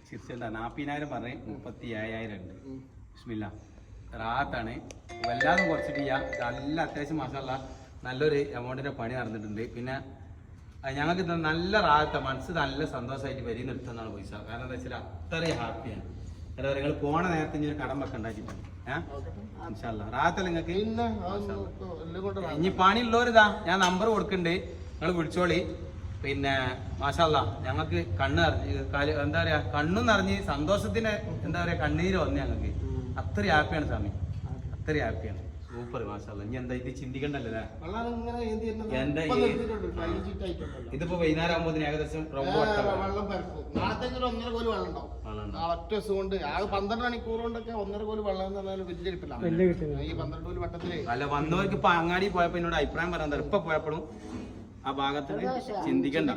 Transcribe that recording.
ചിരിച്ചണ്ട 40,000 പറഞ്ഞ് 37,000 ഉണ്ട്. ബിസ്മില്ലാ റാത്താണ്. വല്ലാതെ കുറച്ചിട്ടില്ല. നല്ല അത്യാവശ്യം മാഷാഅല്ലാ നല്ലൊരു എമൗണ്ടിന്റെ പണി നടന്നിട്ടുണ്ട്. പിന്നെ ഞങ്ങൾക്ക് നല്ല റാത്ത മനസ്സ് നല്ല സന്തോഷമായിട്ട് വരി നിർത്തുന്നതാണ് പൈസ. കാരണം എന്താ വെച്ചാൽ അത്രയും ഹാപ്പിയാണ്. എന്താ പറയുക നിങ്ങൾ പോണ നേരത്തെ ഇനി ഒരു കടം വെക്ക ഉണ്ടാക്കിയിട്ടുണ്ട്. റാത്തല്ല നിങ്ങൾക്ക്. ഇനി പണിയുള്ളവരിതാ ഞാൻ നമ്പർ കൊടുക്കുന്നുണ്ട്, നിങ്ങൾ വിളിച്ചോളി. പിന്നെ മാഷാഅല്ലാ ഞങ്ങൾക്ക് കണ്ണ് നിറഞ്ഞ് എന്താ പറയാ കണ്ണും നിറഞ്ഞ് സന്തോഷത്തിന് എന്താ പറയാ കണ്ണീര് വന്നു ഞങ്ങൾക്ക്. അത്രയും ഹാപ്പിയാണ് സ്വാമി, അത്രയും ഹാപ്പിയാണ്. സൂപ്പർ മാഷാഅല്ലാ. ഇനി എന്താ ഇത് ചിന്തിക്കണ്ടല്ലേ. ഇതിപ്പോ വൈകുന്നേരം ആകുമ്പോ ഏകദേശം ഒറ്റ ദിവസം കൊണ്ട് 12 മണിക്കൂർ കൊണ്ടൊക്കെ 1.5 കോല് വെള്ളം എന്ന് പറഞ്ഞാൽ വലിയ കിട്ടില്ല. ഈ 12 കോല് വട്ടത്തില് അല്ല വന്നവർക്ക് ഇപ്പൊ അങ്ങാടി പോയപ്പോ എന്നോട് അഭിപ്രായം പറയാൻ ഇപ്പൊ പോയപ്പോഴും ആ ഭാഗത്തിന് ചിന്തിക്കണ്ട.